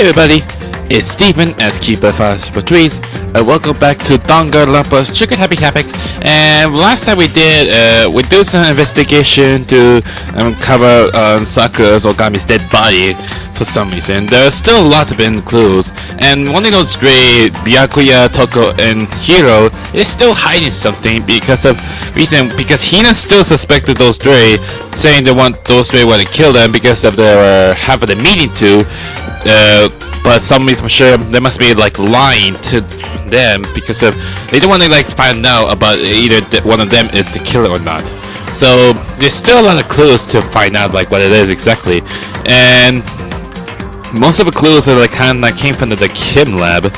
Hey everybody, it's Steven as Keeper Fast for Trees, and welcome back to Danganronpa's Chicken Happy Havoc. And last time we did some investigation to uncover Sakura's Ogami's dead body for some reason. There's still a lot of hidden clues, and one of those stray, Byakuya, Toko, and Hiro is still hiding something because Hina still suspected those stray, saying those stray want to kill them because of their having a meeting to. But some reason for sure they must be like lying to them because of they don't want to like find out about either one of them is the killer or not. So there's still a lot of clues to find out like what it is exactly, and most of the clues are like kind of like came from the Kim lab.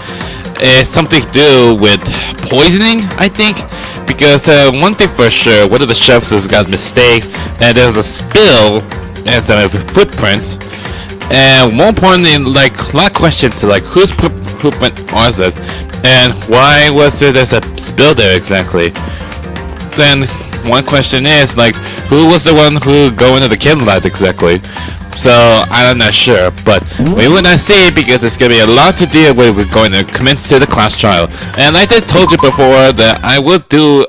It's something to do with poisoning, I think, because one thing for sure, one of the chefs has got mistakes, and there's a spill and some footprints. And more importantly, like a lot of questions to like whose footprint was it, and why was there's a spill there exactly? Then one question is like who was the one who go into the Kim lab exactly? So I'm not sure, but we will not see because it's gonna be a lot to deal with. We're going to commence to the class trial, and like I told you before that I will do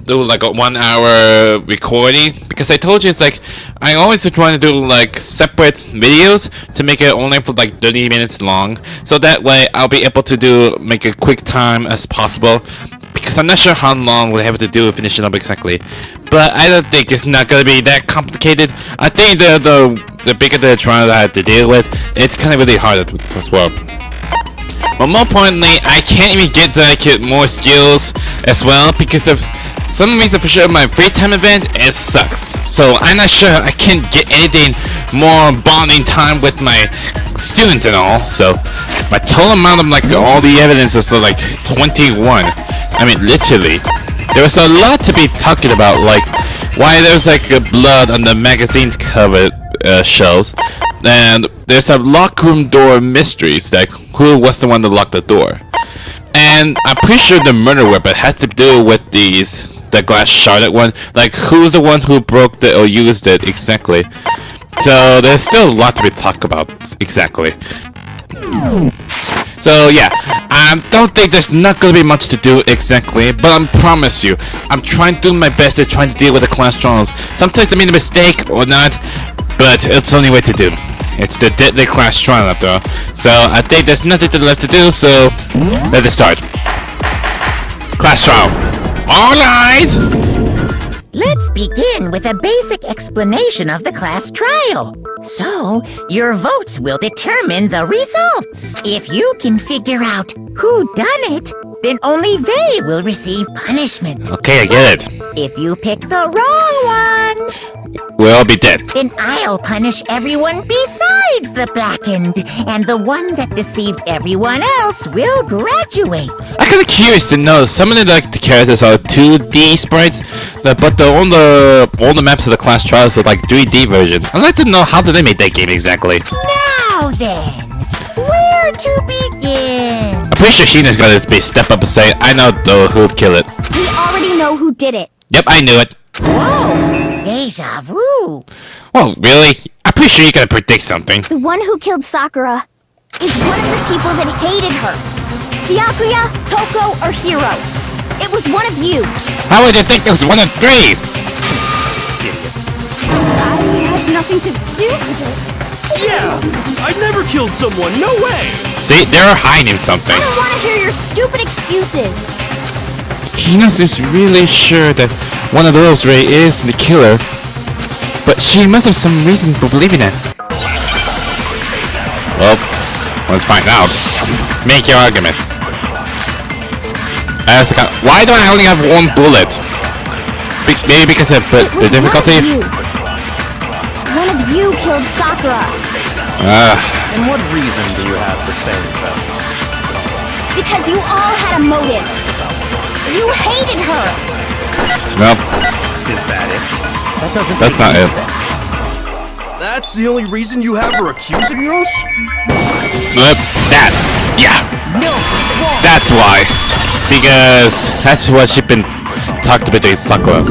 like a 1 hour recording because I told you it's like I always try to do like separate videos to make it only for like 30 minutes long, so that way I'll be able to make a quick time as possible, because I'm not sure how long we'll have to do finish it up exactly, but I don't think it's not gonna be that complicated. I think the bigger the trial that I have to deal with, it's kind of really hard as well. But more importantly, I can't even get like more skills as well because of some reason for sure my free time event it sucks. So I'm not sure I can get anything more bonding time with my students and all. So my total amount of like all the evidence is like 21. I mean literally. There was a lot to be talking about, like why there's like blood on the magazine's cover shelves, and there's a locker room door mysteries, like who was the one that locked the door, and I'm pretty sure the murder weapon has to do with the glass sharded one, like who's the one who broke it or used it exactly. So there's still a lot to be talked about exactly. So yeah, I don't think there's not gonna be much to do exactly, but I promise you, I'm trying to do my best to try to deal with the class trials. Sometimes I made a mistake or not, but it's the only way to do. It's the deadly class trial after all. So I think there's nothing left to do, so let's start. Class trial. Alright! Let's begin with a basic explanation of the class trial. So, your votes will determine the results. If you can figure out who done it, then only they will receive punishment. Okay, I get it. If you pick the wrong one, we'll all be dead. then I'll punish everyone besides the blackened, and the one that deceived everyone else will graduate. I'm kind of curious to know. Some of the characters are 2D sprites, but all the maps of the class trials are like 3D versions. I'd like to know how did they make that game exactly. Now then, where to begin? I'm pretty sure Hina's gonna be step up and say, I know who'd kill it. We already know who did it. Yep, I knew it. Whoa, deja vu. Well, really? I'm pretty sure you gotta predict something. The one who killed Sakura is one of the people that hated her. Byakuya, Toko, or Hiro. It was one of you. How would you think it was one of three? I had nothing to do with it. Yeah! I'd never kill someone, no way! See, they're hiding something. I don't want to hear your stupid excuses. Hina's is really sure that one of those Ray is the killer, but she must have some reason for believing it. Well, let's find out. Make your argument. Why do I only have one bullet? Maybe because of the difficulty? One of you killed Sakura. And what reason do you have for saying so? Because you all had a motive. You hated her. Nope. Is that it? That's not it. That's the only reason you have for accusing us? That. Yeah. No, it's wrong. That's why. Because that's what she's been talked about with Sakura.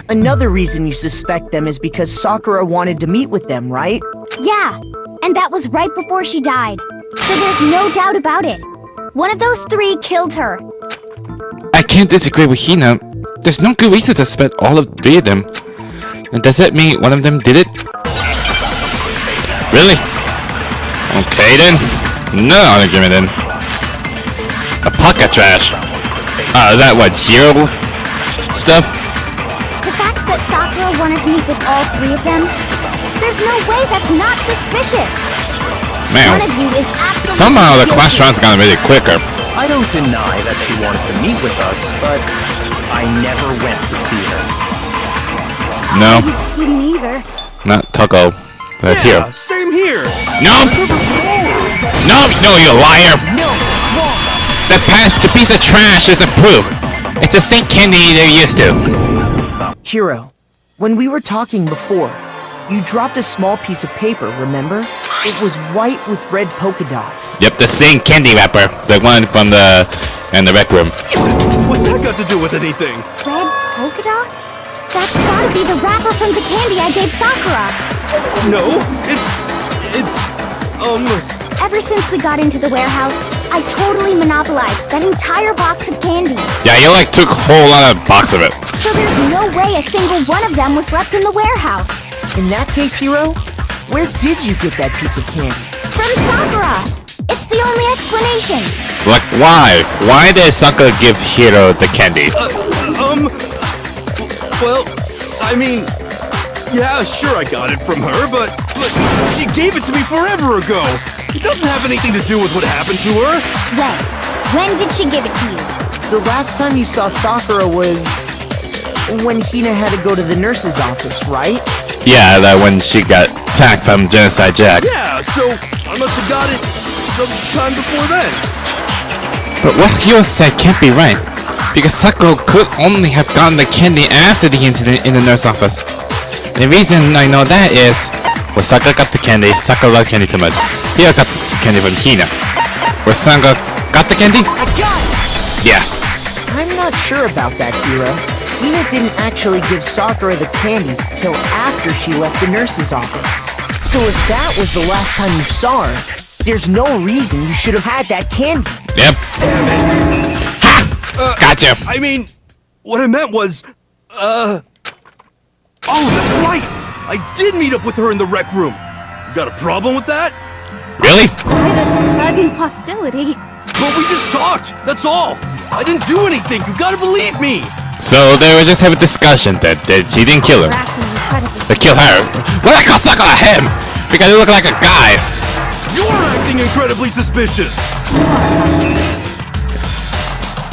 Another reason you suspect them is because Sakura wanted to meet with them, right? Yeah, And that was right before she died. So there's no doubt about it. One of those three killed her. I can't disagree with Hina. There's no good reason to suspect all of three of them. And does that mean one of them did it? Really? Okay then. No argument then. A pocket trash. Is that what, hero stuff? The fact that Sakura wanted to meet with all three of them, there's no way that's not suspicious. Man, One of you is absolutely somehow the guilty. class round's gone really quicker. I don't deny that she wanted to meet with us, but I never went to see her. No, Didn't either. not Toko. But Yeah, here. same here. No! No, you liar! No, it's wrong. The piece of trash isn't proof. It's the same candy they're used to. Hiro, when we were talking before, you dropped a small piece of paper, remember? It was white with red polka dots. Yep, the same candy wrapper. The one from the rec room. What's that got to do with anything? Red polka dots? That's gotta be the wrapper from the candy I gave Sakura. No, it's Ever since we got into the warehouse, I totally monopolized that entire box of candy. Yeah, you like took a whole lot of box of it. So there's no way a single one of them was left in the warehouse. In that case, Hiro, where did you get that piece of candy? From Sakura! It's the only explanation. Like, why? Why did Sakura give Hiro the candy? well, I mean, yeah, sure I got it from her, but she gave it to me forever ago. It doesn't have anything to do with what happened to her. When did she give it to you? The last time you saw Sakura was when Hina had to go to the nurse's office, right? Yeah, that when she got attacked from Genocide Jack. Yeah, so I must have got it sometime before then. But what Hiro said can't be right. Because Sakura could only have gotten the candy after the incident in the nurse office. The reason I know that is, where Sakura got the candy, Sakura loved candy too much. Hiro got the candy from Hina. Where Sakura got the candy? Yeah. I'm not sure about that, Hiro. Hina didn't actually give Sakura the candy till after she left the nurse's office. So if that was the last time you saw her, there's no reason you should have had that candy. Yep. Ha! Gotcha. I mean, what I meant was, oh, that's right. I did meet up with her in the rec room. You got a problem with that? Really? Quite a sudden hostility. But we just talked, that's all. I didn't do anything, you gotta believe me. So they were just having a discussion that he didn't kill her. Acting incredibly They killed her. Well, I call Sakura him! Because he looked like a guy. You're acting incredibly suspicious.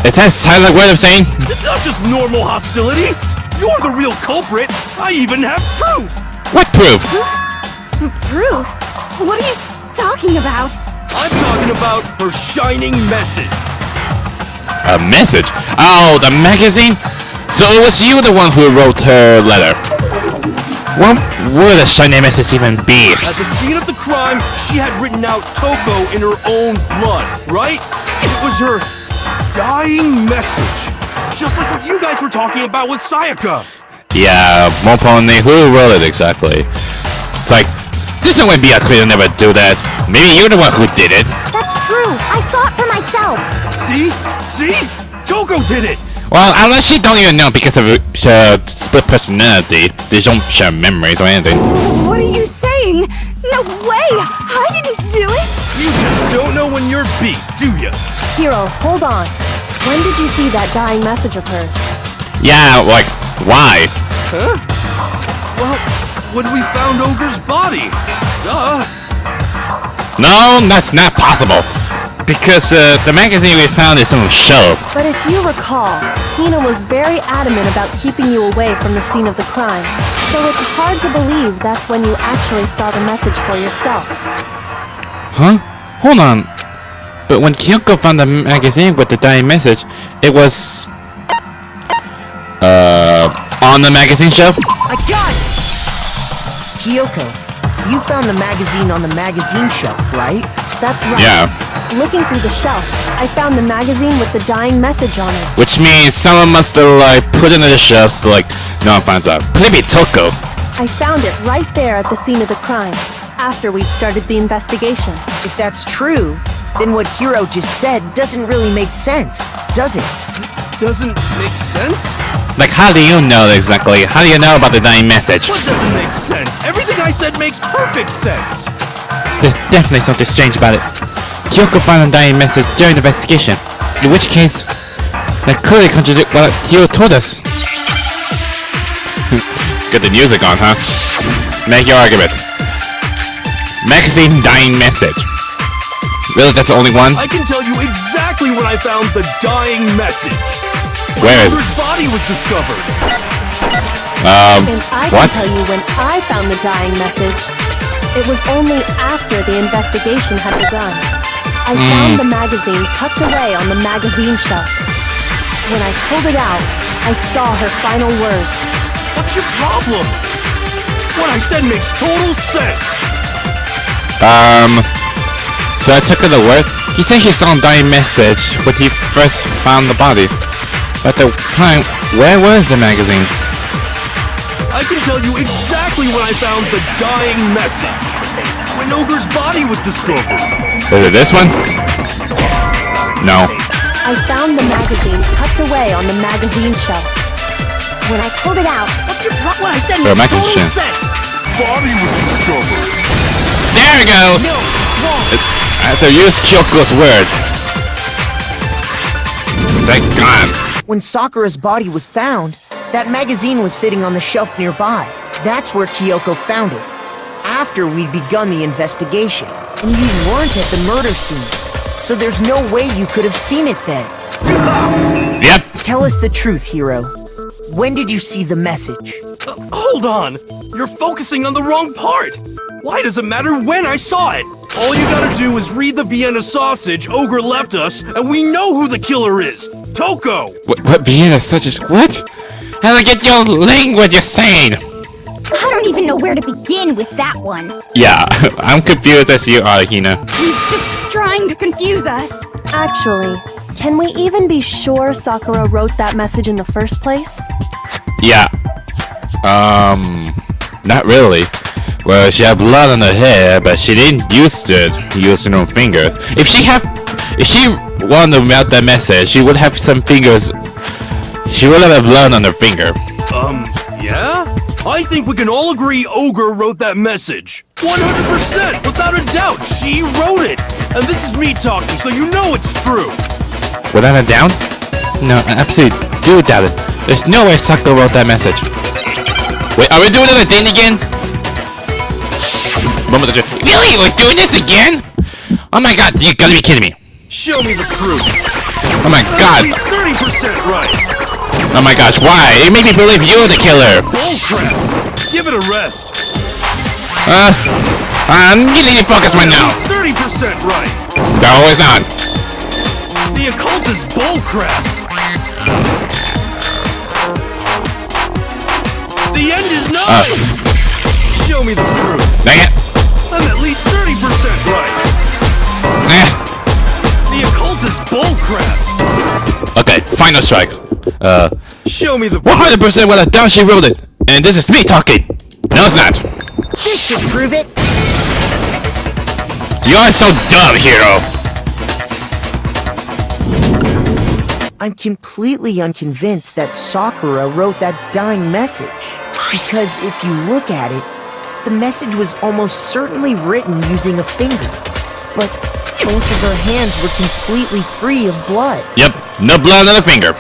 Is that a silent word of saying? It's not just normal hostility. You're the real culprit. I even have proof. What proof? Proof? What are you talking about? I'm talking about her shining message. A message? Oh, the magazine? So it was you the one who wrote her letter. What would a shiny message even be? At the scene of the crime, she had written out Toko in her own blood, right? It was her dying message. Just like what you guys were talking about with Sayaka. Yeah, Mopone, who wrote it exactly? It's like, this no way Byakuya never do that. Maybe you're the one who did it. That's true. I saw it for myself. See? See? Toko did it! Well, unless she don't even know because of split personality. They don't share memories or anything. What are you saying? No way! I didn't do it! You just don't know when you're beat, do ya? Hiro, hold on. When did you see that dying message of hers? Yeah, like, why? Huh? Well, when we found Ogre's body. Duh. No, that's not possible. Because the magazine we found is on a shelf. But if you recall, Hina was very adamant about keeping you away from the scene of the crime. So it's hard to believe that's when you actually saw the message for yourself. Huh? Hold on. But when Kyoko found the magazine with the dying message, it was... on the magazine shelf? I got it! Kyoko, you found the magazine on the magazine shelf, right? That's right. Yeah. Looking through the shelf, I found the magazine with the dying message on it. Which means someone must have, like, put it in the shelf so, like, no one finds out. Maybe Toko. I found it right there at the scene of the crime. after we'd started the investigation. If that's true, then what Hiro just said doesn't really make sense, does it? Doesn't make sense? Like, how do you know exactly? How do you know about the dying message? What doesn't make sense? Everything I said makes perfect sense. There's definitely something strange about it. Kyoko found the dying message during the investigation. In which case, that clearly contradicts what Hiro told us. Get the music on, huh? Make your argument. Magazine dying message. Really, that's the only one? I can tell you exactly when I found the dying message. Where is Ogre's body was discovered. And I what? can tell you when I found the dying message. It was only after the investigation had begun. I found the magazine tucked away on the magazine shelf. When I pulled it out, I saw her final words. What's your problem? What I said makes total sense. So I took it to word. He said he saw a dying message when he first found the body. At the time, where was the magazine? I can tell you exactly when I found the dying message. When Ogre's body was discovered. Is it this one? No. I found the magazine tucked away on the magazine shelf. When I pulled it out, What's your problem? What I said Bro, makes Michael total Shin. sense. Body was discovered. There it goes! No, it's wrong. I have to use Kyoko's word. Thank God. When Sakura's body was found, that magazine was sitting on the shelf nearby. That's where Kyoko found it, after we'd begun the investigation. And you weren't at the murder scene, so there's no way you could have seen it then. Yep. Tell us the truth, Hiro. When did you see the message? Hold on. You're focusing on the wrong part. Why does it matter when I saw it? All you gotta do is read the Vienna sausage Ogre left us, and we know who the killer is. Toko! What Vienna such as what? How do I get your language you're saying? I don't even know where to begin with that one. Yeah, I'm confused as you are, Hina. He's just trying to confuse us. actually, can we even be sure Sakura wrote that message in the first place? Yeah. Not really. Well, she had blood on her hair, but she didn't use her own fingers. If she wanted to melt that message, she would have some fingers. She would have blood on her finger. Yeah? I think we can all agree Ogre wrote that message. 100%, without a doubt, she wrote it. And this is me talking, so you know it's true. Without a doubt? No, I absolutely do doubt it. There's no way Sakura wrote that message. Wait, are we doing another thing again? Really? We're doing this again? Oh my god, you gotta be kidding me. Show me the proof. Oh my god. He's 30% right. Oh my gosh, why? It made me believe you're the killer. Bullcrap. Give it a rest. You need to focus right now. He's 30% right. No, it's not. The occult is bullcrap. The end is nigh. Show me the proof. Dang it. I'm at least 30% right. The occult is bullcrap. Okay, final strike. Show me the 100% without a doubt she wrote it. And this is me talking. No, it's not. This should prove it. You're so dumb, Hiro. I'm completely unconvinced that Sakura wrote that dying message. Because if you look at it, the message was almost certainly written using a finger. But both of her hands were completely free of blood. Yep, no blood on the finger.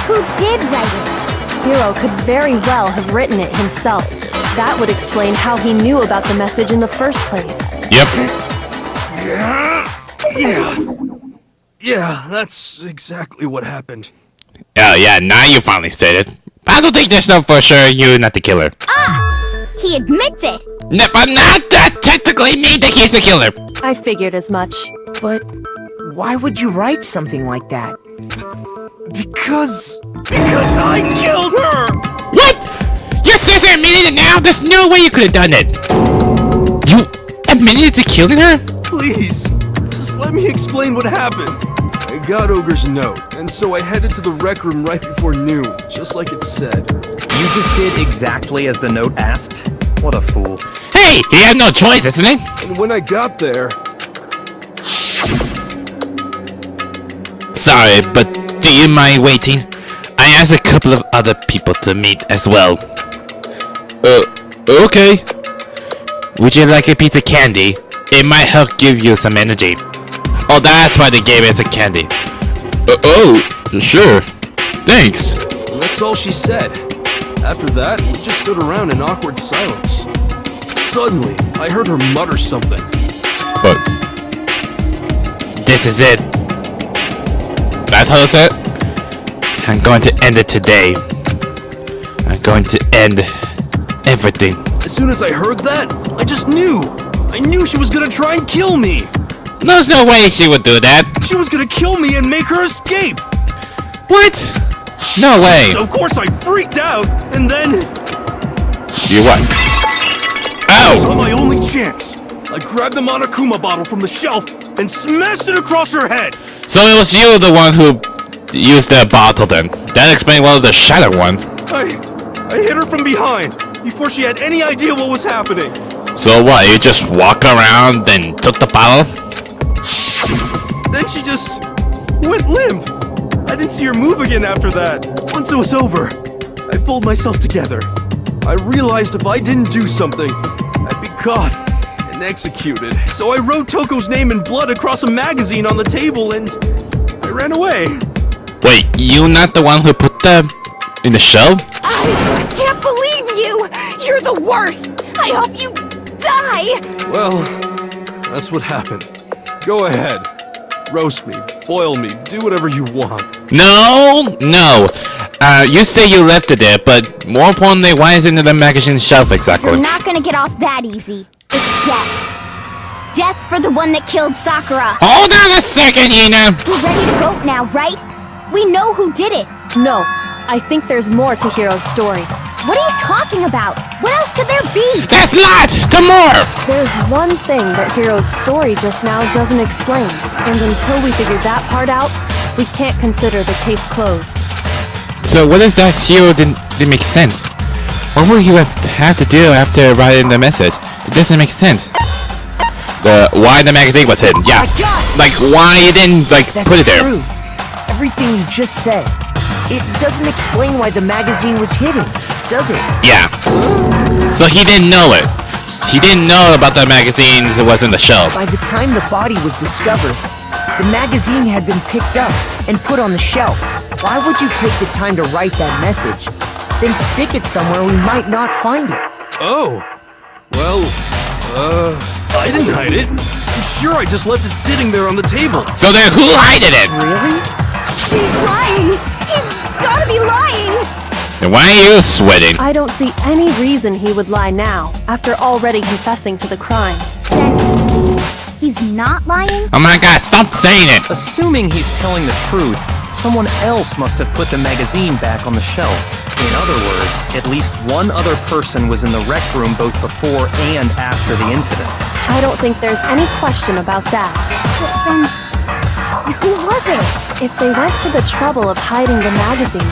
Who did write it? Hiro could very well have written it himself. That would explain how he knew about the message in the first place. Yep. Yeah, that's exactly what happened. Oh yeah, now you finally said it. I don't think there's no for sure you're not the killer. He admits it. No, but not that technically me that he's the killer. I figured as much. But why would you write something like that? Because I killed her! What? You're seriously admitting it now? There's no way you could have done it. You admitted to killing her? Please, just let me explain what happened. I got Ogre's note, and so I headed to the rec room right before noon, just like it said. You just did exactly as the note asked? What a fool. Hey, he had no choice, isn't he? And when I got there, Sorry, but do you mind waiting? I asked a couple of other people to meet as well. Okay. Would you like a piece of candy? It might help give you some energy. Oh, that's why they gave us a candy. Oh, sure. Thanks. and that's all she said. After that, we just stood around in awkward silence. Suddenly, I heard her mutter something. But this is it. That's how it's it. I'm going to end it today. I'm going to end everything. As soon as I heard that, I just knew. I knew she was gonna try and kill me. There's no way she would do that. She was gonna kill me and make her escape. What? No way. So of course I freaked out, and then You what? I saw Ow! my only chance. I grabbed the Monokuma bottle from the shelf and smashed it across her head. So it was you the one who used the bottle then. That explains why the shattered one. I hit her from behind before she had any idea what was happening. So what, you just walk around then took the bottle? Then she just went limp. I didn't see her move again after that. Once it was over, I pulled myself together. I realized if I didn't do something, I'd be caught and executed. So I wrote Toko's name in blood across a magazine on the table and I ran away. Wait, you not the one who put them in the shelf? I can't believe you! You're the worst! I hope you die! Well, that's what happened. Go ahead. Roast me, boil me, do whatever you want. No. You say you left it there, but more importantly, why is it in the magazine shelf exactly? You're not gonna get off that easy. It's death. Death for the one that killed Sakura. Hold on a second, Hina. We're ready to vote now, right? We know who did it. No, I think there's more to Hiro's story. What are you talking about? What else could there be? That's not the more. There's one thing that Hiro's story just now doesn't explain, and until we figure that part out, we can't consider the case closed. So what is that hero didn't make sense? What would you have to do after writing the message? It doesn't make sense. Why the magazine was hidden? Yeah, like why you didn't That's put it there? true. Everything you just said. It doesn't explain why the magazine was hidden, does it? Yeah. So he didn't know it. He didn't know about the magazines. It was in the shelf. By the time the body was discovered, the magazine had been picked up and put on the shelf. Why would you take the time to write that message? Then stick it somewhere we might not find it. Oh. Well, I didn't hide it. I'm sure I just left it sitting there on the table. So then who hided it? Really? He's lying! He's gotta be lying! And why are you sweating? I don't see any reason he would lie now, after already confessing to the crime. Then he's not lying? Oh my god, stop saying it! Assuming he's telling the truth, someone else must have put the magazine back on the shelf. In other words, at least one other person was in the rec room both before and after the incident. I don't think there's any question about that. But then, who was it? If they went to the trouble of hiding the magazine,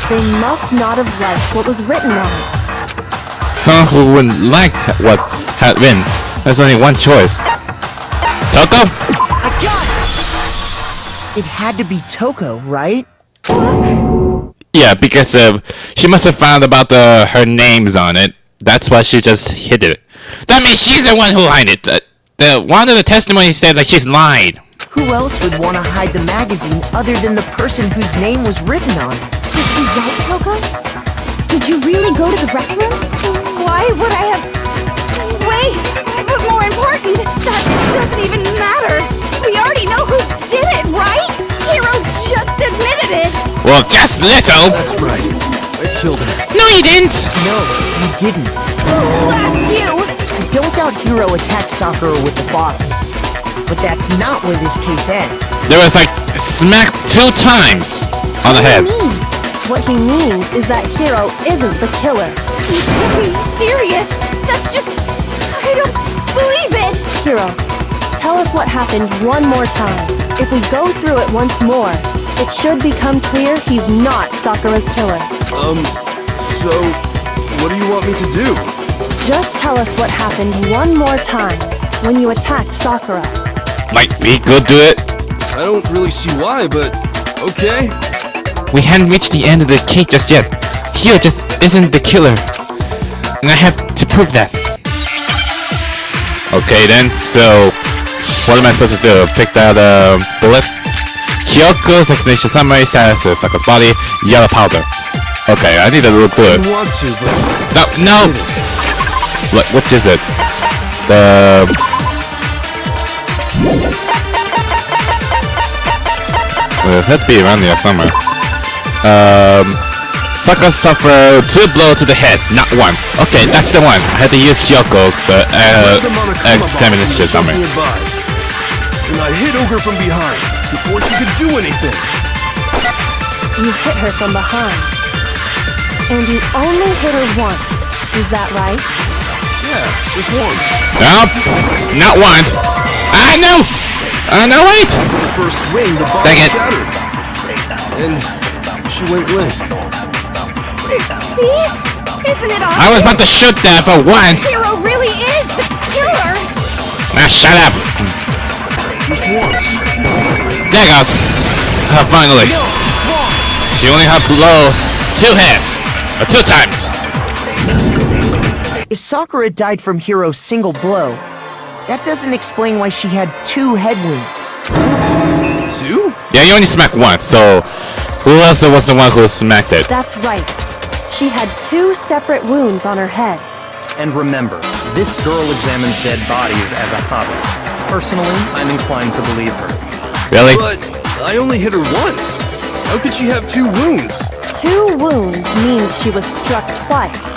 they must not have liked what was written on it. Someone who wouldn't like what had been. There's only one choice. Toko? It had to be Toko, right? Yeah, because she must have found about her names on it. That's why she just hid it. That means she's the one who hid it. The one of the testimonies said that she's lied. Who else would want to hide the magazine other than the person whose name was written on it? Was he right, Toko? Did you really go to the rec room? Why would I have... Wait, but more important, that doesn't even matter. We already know who did it, right? Hiro just admitted it. Well, just little. That's right. I killed him. No, you didn't. No, you didn't. Who asked you? I don't doubt Hiro attacked Sakura with the bottle. But that's not where this case ends. There was smack 2 times on the head. What he means is that Hiro isn't the killer. Are you serious? That's just... I don't believe it. Hiro, tell us what happened one more time. If we go through it once more, it should become clear he's not Sakura's killer. So, what do you want me to do? Just tell us what happened one more time when you attacked Sakura. Might we go do it? I don't really see why, but okay. We hadn't reached the end of the cake just yet. Hiro just isn't the killer. And I have to prove that. Okay then, so what am I supposed to do? Pick that bullet? Hyoko's explanation summary status is Sakura's body, yellow powder. Okay, I need to look through it. I want to, but No! What, which is it? The... Well, it had to be around here somewhere. Sakura suffered 2 blows to the head, not 1. Okay, that's the one. I had to use Kyoko's examination summary. And I hit Ogre from behind before she could do anything. You hit her from behind. And you only hit her once. Is that right? Yeah, just once. Nope, not once. I know! No, wait! The first swing, the ball Dang it. shattered. And she went limp. See? Isn't it obvious? I was about to shoot that for once. Hiro really is the killer! Now shut up. Just once. There it goes. Finally. She only had blow 2 hit. 2 times. If Sakura died from Hiro's single blow, that doesn't explain why she had 2 head wounds. 2? Yeah, you only smacked once, so who else was the one who smacked it? That's right. She had 2 separate wounds on her head. And remember, this girl examines dead bodies as a hobby. Personally, I'm inclined to believe her. Really? But I only hit her once. How could she have 2 wounds? 2 wounds means she was struck twice.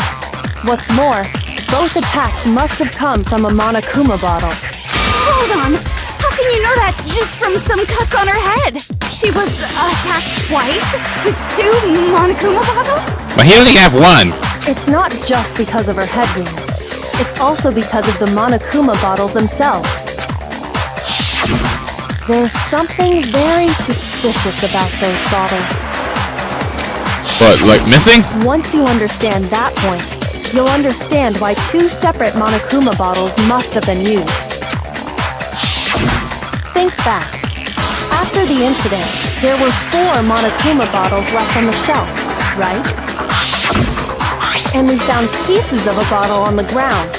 What's more, both attacks must have come from a Monokuma bottle. Hold on! How can you know that just from some cuts on her head? She was attacked twice with 2 Monokuma bottles? But he only have 1. It's not just because of her head wounds. It's also because of the Monokuma bottles themselves. There's something very suspicious about those bottles. What, like missing? Once you understand that point, you'll understand why 2 separate Monokuma bottles must have been used. Think back. After the incident, there were 4 Monokuma bottles left on the shelf, right? And we found pieces of a bottle on the ground,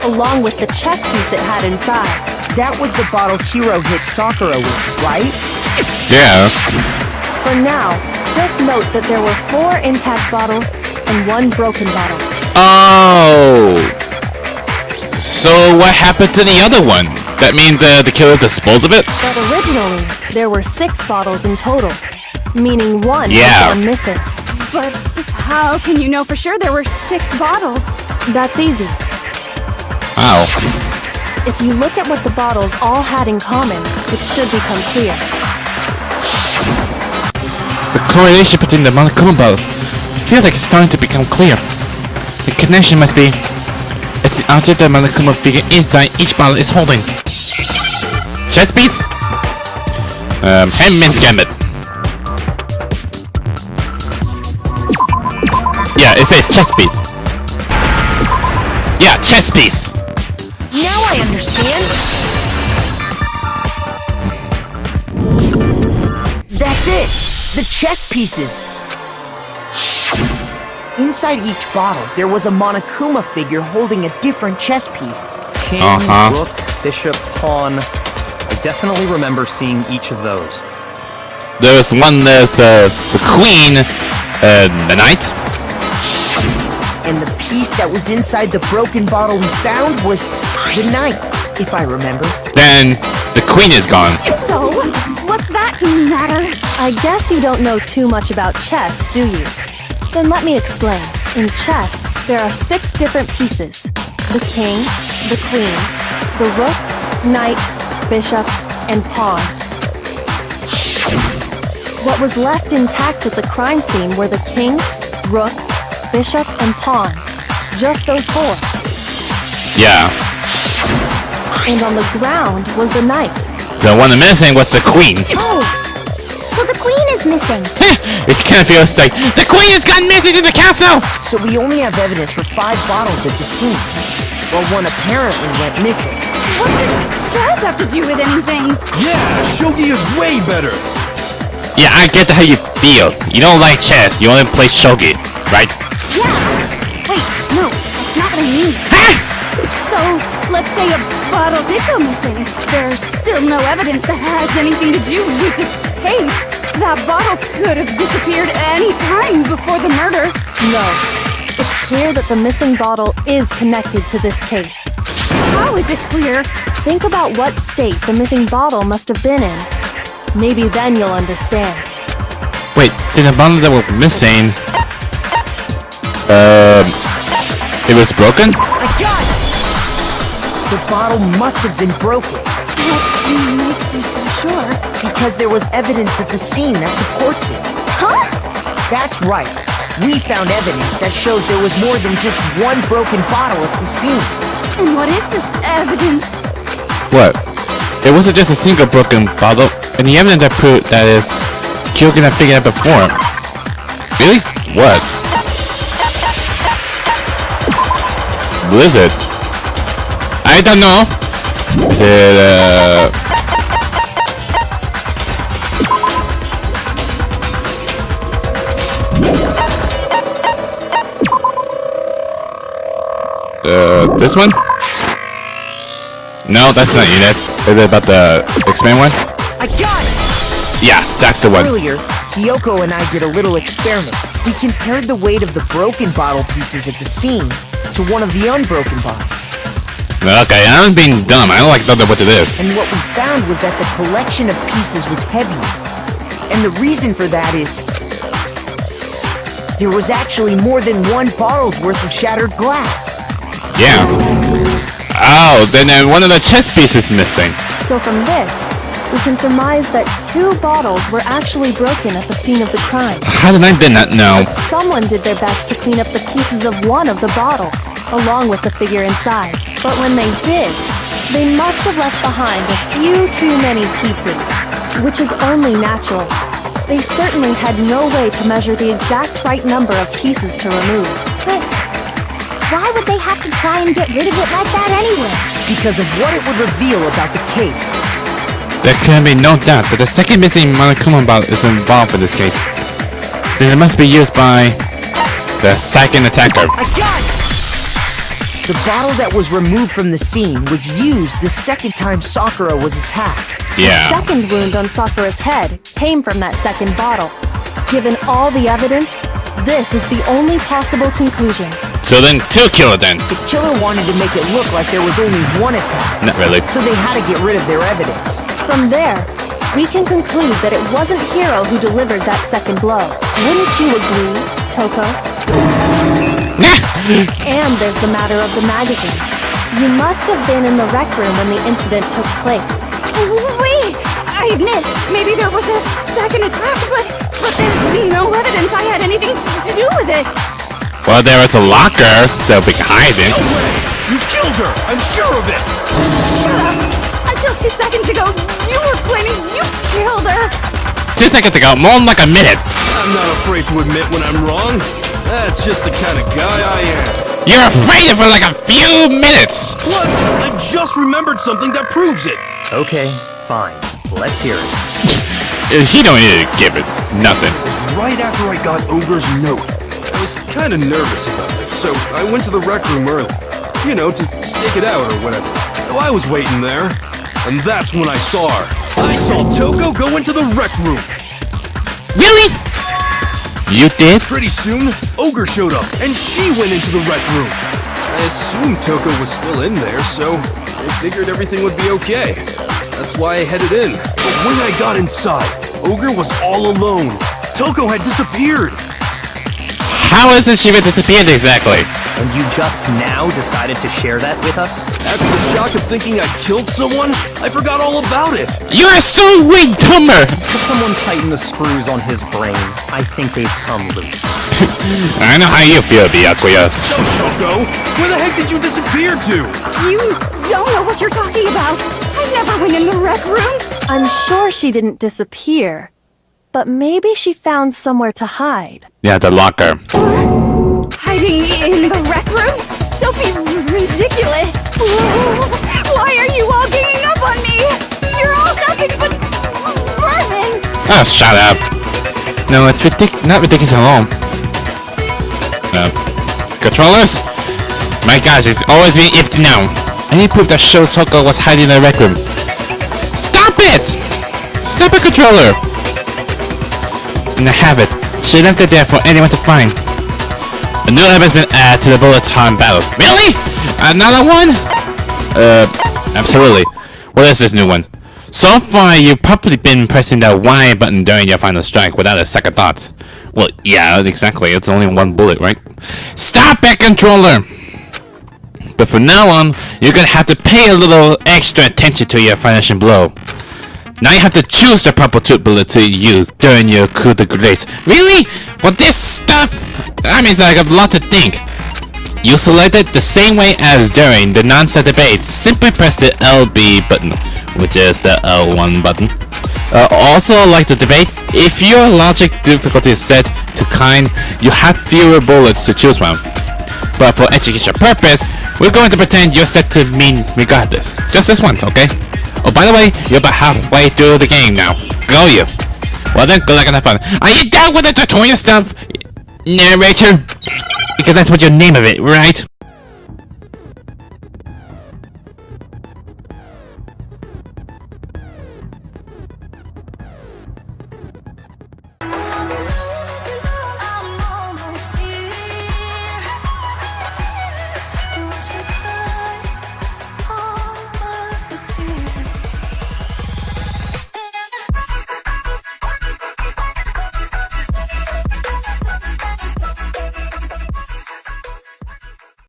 along with the chess piece it had inside. That was the bottle Hiro hit Sakura with, right? Yeah. For now, just note that there were 4 intact bottles and 1 broken bottle. Oh. So what happened to the other one? That means the killer disposed of it? But originally, there were 6 bottles in total, meaning 1 Yeah. was gone missing. But how can you know for sure there were 6 bottles? That's easy. Wow. If you look at what the bottles all had in common, it should become clear. The correlation between the Monokuma bottles, I feel like it's starting to become clear. The connection must be, it's the object that Monokuma figure inside each bottle is holding. Chess piece? Handman's Gambit. Yeah, it's a chess piece. Yeah, chess piece. Now I understand. That's it! The chess pieces! Inside each bottle, there was a Monokuma figure holding a different chess piece. King, rook, bishop, pawn. I definitely remember seeing each of those. There's one that's the queen, the knight. And the piece that was inside the broken bottle we found was the knight, if I remember. Then the queen is gone. So, what's that matter? I guess you don't know too much about chess, do you? Then let me explain. In chess, there are 6 different pieces. The king, the queen, the rook, knight, bishop, and pawn. What was left intact at the crime scene were the king, rook, bishop, and pawn. Just those 4. Yeah. And on the ground was the knight. The one missing was the queen. Oh, so the queen is missing. It kind of feels like the queen has gone missing in the castle. So we only have evidence for 5 bottles at the scene. while one apparently went missing. What does chess have to do with anything? Yeah, shogi is way better. Yeah, I get how you feel. You don't like chess, you only play shogi, right? Yeah. Wait, no, that's not what I mean. So, let's say a bottle did go missing. There's still no evidence that has anything to do with this case. That bottle could have disappeared any time before the murder. No. It's clear that the missing bottle is connected to this case. How is it clear? Think about what state the missing bottle must have been in. Maybe then you'll understand. Wait, did the bottle that was missing... it was broken? I got it! The bottle must have been broken. What makes you so sure? Because there was evidence at the scene that supports it. Huh? That's right. We found evidence that shows there was more than just one broken bottle at the scene. And what is this evidence? What? It wasn't just a single broken bottle, and the evidence that proved that is Kyogen had figured out before. Really? What? Blizzard? I don't know. Is it this one? No, that's not Unit. Is it about the X-Men one? I got it! Yeah, that's the one. Earlier, Kyoko and I did a little experiment. We compared the weight of the broken bottle pieces at the scene to one of the unbroken bottles. Okay, I'm being dumb. I don't like know what it is. And what we found was that the collection of pieces was heavier. And the reason for that is... there was actually more than one bottle's worth of shattered glass. Yeah. Oh, then one of the chess pieces missing. So from this, we can surmise that 2 bottles were actually broken at the scene of the crime. How did I not know? Someone did their best to clean up the pieces of one of the bottles, along with the figure inside. But when they did, they must have left behind a few too many pieces, which is only natural. They certainly had no way to measure the exact right number of pieces to remove. But why would they have to try and get rid of it like that anyway? Because of what it would reveal about the case. There can be no doubt that the second missing Monokuma bottle is involved in this case. Then it must be used by the second attacker. I got it! The bottle that was removed from the scene was used the second time Sakura was attacked. Yeah. The second wound on Sakura's head came from that second bottle. Given all the evidence, this is the only possible conclusion. So then 2 kill it then. The killer wanted to make it look like there was only one attack. Not really. So they had to get rid of their evidence. From there, we can conclude that it wasn't Hiro who delivered that second blow. Wouldn't you agree, Toko? And there's the matter of the magazine. You must have been in the rec room when the incident took place. Wait! I admit, maybe there was a second attack, but there's no evidence I had anything to do with it. Well, there was a locker that we can hide in. No way! You killed her! I'm sure of it! Shut up! Until 2 seconds ago, you were claiming you killed her! 2 seconds ago, more than like a minute. I'm not afraid to admit when I'm wrong. That's just the kind of guy I am. You're afraid for like a few minutes. Plus, I just remembered something that proves it. Okay, fine. Let's hear it. He don't need to give it nothing. It was right after I got Ogre's note. I was kind of nervous about it, so I went to the rec room early. You know, to stake it out or whatever. So I was waiting there, and that's when I saw her. I saw Toko go into the rec room. Really? You did? Pretty soon, Ogre showed up, and she went into the rec room. I assumed Toko was still in there, so I figured everything would be okay. That's why I headed in. But when I got inside, Ogre was all alone. Toko had disappeared. How is it she disappeared exactly? And you just now decided to share that with us? After the shock of thinking I killed someone, I forgot all about it. You are so way dumber. Could someone tighten the screws on his brain? I think they've come loose. I know how you feel, Byakuya. So, Toko, where the heck did you disappear to? You don't know what you're talking about. I never went in the rec room. I'm sure she didn't disappear, but maybe she found somewhere to hide. Yeah, the locker. Hiding in the rec room? Don't be ridiculous. Why are you all ganging up on me? You're all nothing but vermin. Oh, shut up. No, it's not ridiculous at all. Controllers? My gosh, it's always been if now. Any proof that shows Toko was hiding in the rec room. Stop it! Stop it, controller! And I have it. She left it there for anyone to find. A new element has been added to the bullet time battles. Really? Another one? Absolutely. What is this new one? So far, you've probably been pressing the Y button during your final strike without a second thought. Well, yeah, exactly. It's only one bullet, right? Stop it, controller! But from now on, you're gonna have to pay a little extra attention to your finishing blow. Now you have to choose the proper tooth bullet to use during your coup de grace. Really? For this stuff? I mean, it's like a lot to think. You select it the same way as during the non-set debate. Simply press the LB button, which is the L1 button. Also, like the debate, if your logic difficulty is set to kind, you have fewer bullets to choose from. But for educational purpose, we're going to pretend you're set to mean regardless. Just this once, okay? Oh, by the way, you're about halfway through the game now. Go you. Well then, good luck and have fun. Are you done with the tutorial stuff, narrator? Because that's what your name of it, right?